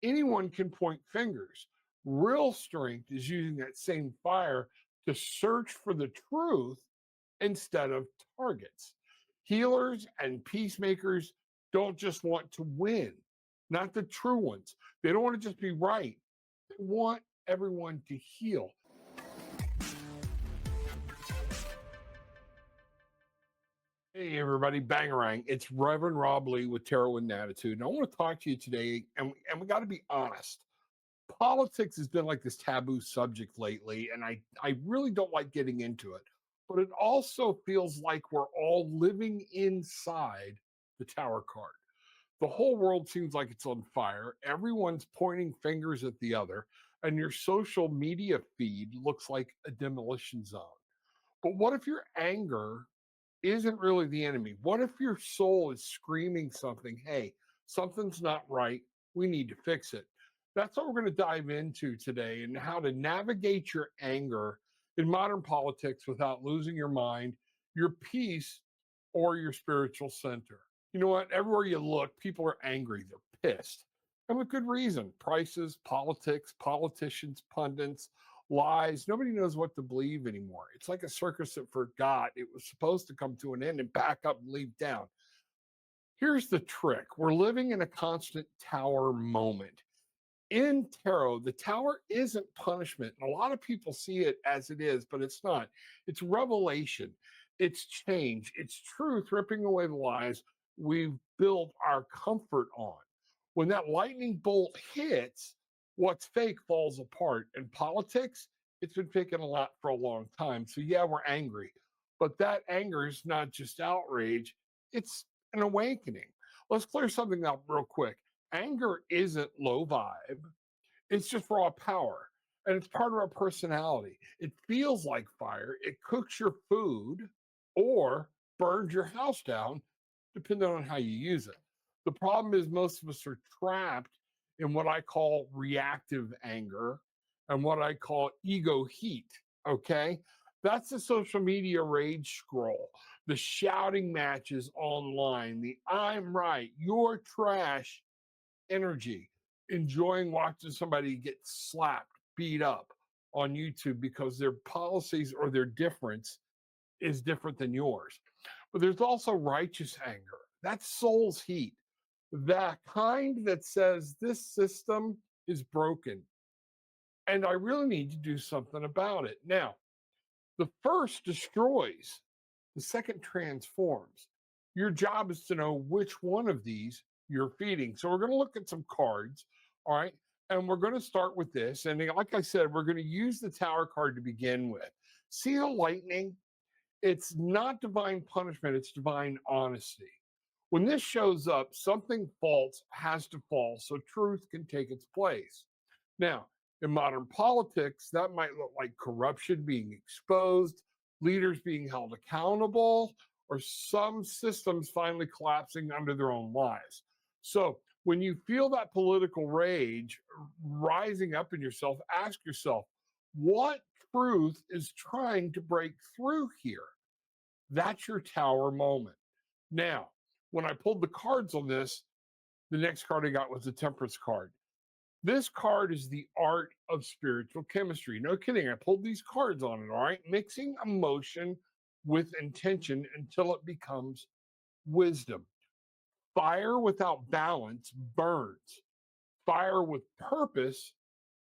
Anyone can point fingers. Real strength is using that same fire to search for the truth instead of targets. Healers and peacemakers don't just want to win, not the true ones. They don't want to just be right. They want everyone to heal. Hey, everybody, Bangarang. It's Reverend Rob Lee with Tarot and Attitude. And I want to talk to you today, and we got to be honest. Politics has been like this taboo subject lately, and I really don't like getting into it. But it also feels like we're all living inside the Tower card. The whole world seems like it's on fire. Everyone's pointing fingers at the other, and your social media feed looks like a demolition zone. But what if your anger isn't really the enemy? What if your soul is screaming something? Hey, something's not right. We need to fix it. That's what we're going to dive into today, and how to navigate your anger in modern politics without losing your mind, your peace, or your spiritual center. You know what? Everywhere you look, people are angry. They're pissed. And with good reason. Prices, politics, politicians, pundits, lies. Nobody knows what to believe anymore. It's like a circus that forgot it was supposed to come to an end and back up and leave down. Here's the trick. We're living in a constant tower moment. In tarot, the tower isn't punishment. A lot of people see it as it is, but it's not. It's revelation. It's change. It's truth ripping away the lies we've built our comfort on. When that lightning bolt hits, what's fake falls apart. In politics, it's been faking a lot for a long time. So yeah, we're angry. But that anger is not just outrage, it's an awakening. Let's clear something up real quick. Anger isn't low vibe, it's just raw power. And it's part of our personality. It feels like fire, it cooks your food or burns your house down, depending on how you use it. The problem is, most of us are trapped in what I call reactive anger and what I call ego heat. Okay. That's the social media rage scroll, the shouting matches online, the I'm right, you're trash energy, enjoying watching somebody get slapped, beat up on YouTube because their policies or their difference is different than yours. But there's also righteous anger. That's soul's heat. That kind that says this system is broken and I really need to do something about it. Now, the first destroys, the second transforms. Your job is to know which one of these you're feeding. So we're going to look at some cards, all right? And we're going to start with this. And like I said, we're going to use the Tower card to begin with. See the lightning? It's not divine punishment, it's divine honesty. When this shows up, something false has to fall so truth can take its place. Now, in modern politics, that might look like corruption being exposed, leaders being held accountable, or some systems finally collapsing under their own lies. So, when you feel that political rage rising up in yourself, ask yourself, what truth is trying to break through here? That's your tower moment. Now, when I pulled the cards on this, the next card I got was the Temperance card. This card is the art of spiritual chemistry. No kidding. I pulled these cards on it, all right? Mixing emotion with intention until it becomes wisdom. Fire without balance burns. Fire with purpose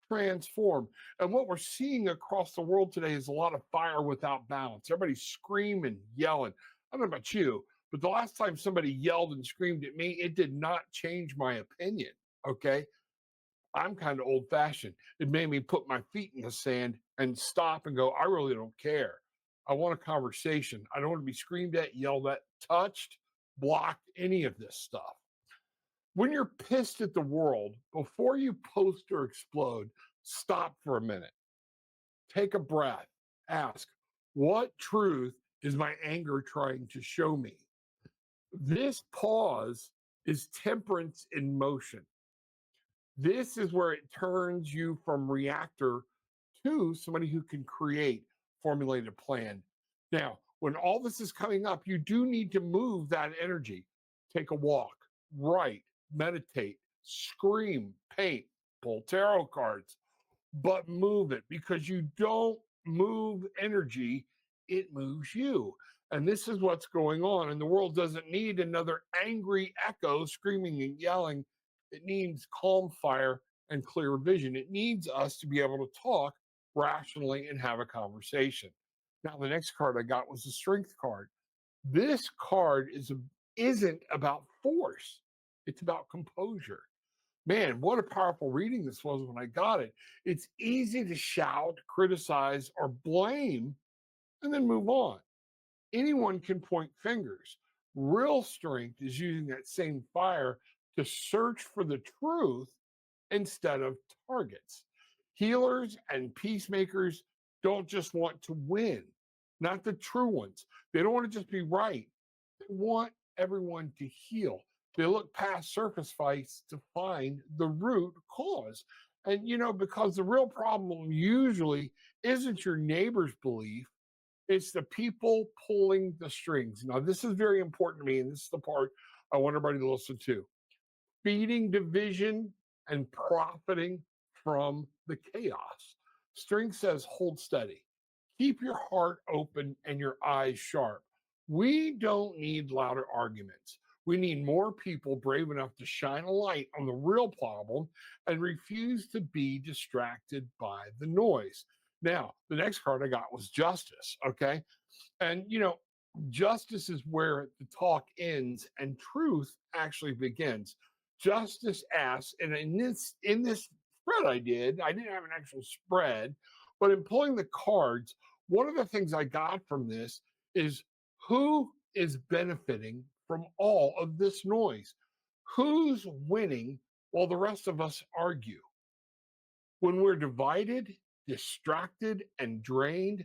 transform. And what we're seeing across the world today is a lot of fire without balance. Everybody's screaming, yelling. I don't know about you, but the last time somebody yelled and screamed at me, it did not change my opinion. Okay. I'm kind of old fashioned. It made me put my feet in the sand and stop and go, I really don't care. I want a conversation. I don't want to be screamed at, yelled at, touched, blocked, any of this stuff. When you're pissed at the world, before you post or explode, stop for a minute. Take a breath. Ask, what truth is my anger trying to show me? This pause is temperance in motion. This is where it turns you from reactor to somebody who can create, formulate a plan. Now, when all this is coming up, you do need to move that energy. Take a walk, write, meditate, scream, paint, pull tarot cards, but move it, because you don't move energy, it moves you. And this is what's going on. And the world doesn't need another angry echo screaming and yelling. It needs calm fire and clear vision. It needs us to be able to talk rationally and have a conversation. Now, the next card I got was the strength card. This card isn't about force, it's about composure. Man, what a powerful reading this was when I got it. It's easy to shout, criticize, or blame and then move on. Anyone can point fingers. Real strength is using that same fire to search for the truth instead of targets. Healers and peacemakers don't just want to win, not the true ones. They don't want to just be right. They want everyone to heal. They look past surface fights to find the root cause. And, because the real problem usually isn't your neighbor's belief, it's the people pulling the strings. Now, this is very important to me, and this is the part I want everybody to listen to. Feeding division and profiting from the chaos. String says, hold steady. Keep your heart open and your eyes sharp. We don't need louder arguments. We need more people brave enough to shine a light on the real problem and refuse to be distracted by the noise. Now, the next card I got was justice. Okay. And, justice is where the talk ends and truth actually begins. Justice asks, and in this spread I didn't have an actual spread, but in pulling the cards, one of the things I got from this is who is benefiting from all of this noise? Who's winning while the rest of us argue? When we're divided, distracted, and drained,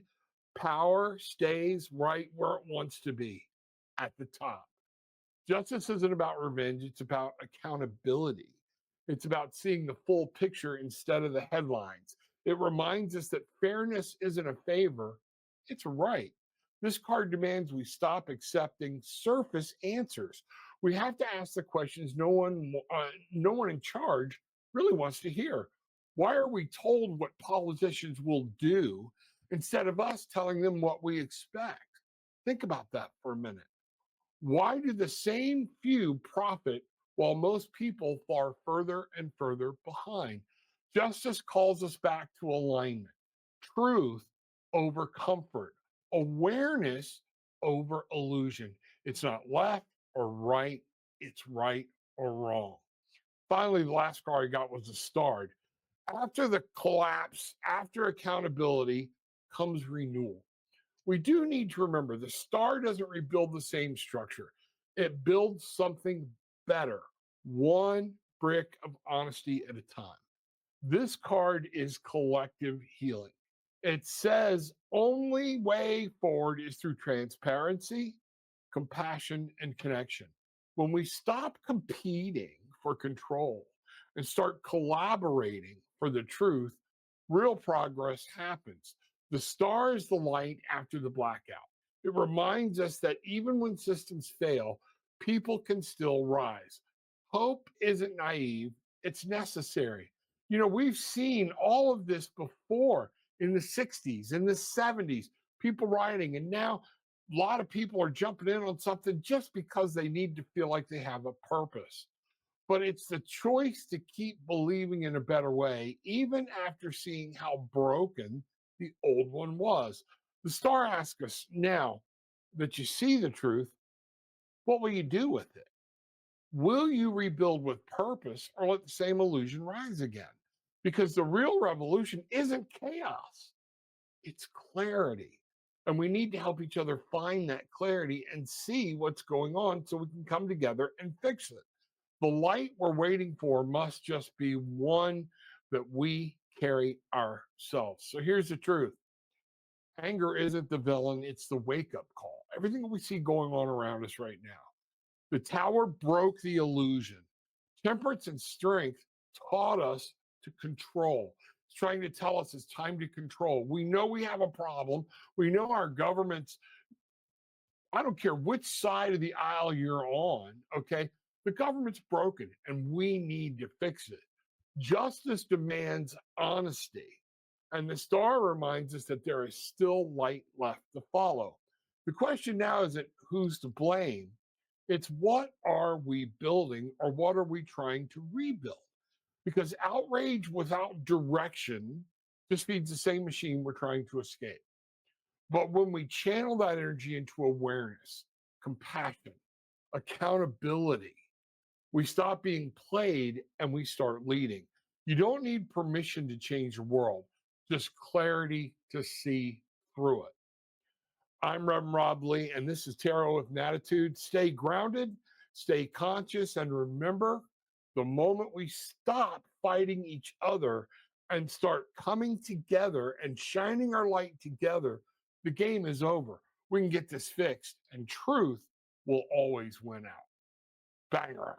power stays right where it wants to be, at the top. Justice isn't about revenge, it's about accountability. It's about seeing the full picture instead of the headlines. It reminds us that fairness isn't a favor, it's a right. This card demands we stop accepting surface answers. We have to ask the questions no one in charge really wants to hear. Why are we told what politicians will do instead of us telling them what we expect? Think about that for a minute. Why do the same few profit while most people fall further and further behind? Justice calls us back to alignment, truth over comfort, awareness over illusion. It's not left or right, it's right or wrong. Finally, the last card I got was a star. After the collapse, after accountability comes renewal. We do need to remember the star doesn't rebuild the same structure, it builds something better, one brick of honesty at a time. This card is collective healing. It says only way forward is through transparency, compassion, and connection. When we stop competing for control and start collaborating for the truth, real progress happens. The star is the light after the blackout. It reminds us that even when systems fail, people can still rise. Hope isn't naive, it's necessary. We've seen all of this before in the 60s, in the 70s, people rioting, and now a lot of people are jumping in on something just because they need to feel like they have a purpose. But it's the choice to keep believing in a better way, even after seeing how broken the old one was. The star asks us now that you see the truth, what will you do with it? Will you rebuild with purpose or let the same illusion rise again? Because the real revolution isn't chaos, it's clarity. And we need to help each other find that clarity and see what's going on so we can come together and fix it. The light we're waiting for must just be one that we carry ourselves. So here's the truth: anger isn't the villain, it's the wake up call. Everything we see going on around us right now. The tower broke the illusion. Temperance and strength taught us to control. It's trying to tell us it's time to control. We know we have a problem. We know our government's, I don't care which side of the aisle you're on, okay? The government's broken and we need to fix it. Justice demands honesty, and the star reminds us that there is still light left to follow. The question now isn't who's to blame, it's what are we building or what are we trying to rebuild? Because outrage without direction just feeds the same machine we're trying to escape. But when we channel that energy into awareness, compassion, accountability, we stop being played and we start leading. You don't need permission to change the world, just clarity to see through it. I'm Reverend Rob Lee, and this is Tarot with an Attitude. Stay grounded, stay conscious, and remember the moment we stop fighting each other and start coming together and shining our light together, the game is over. We can get this fixed, and truth will always win out. Banger.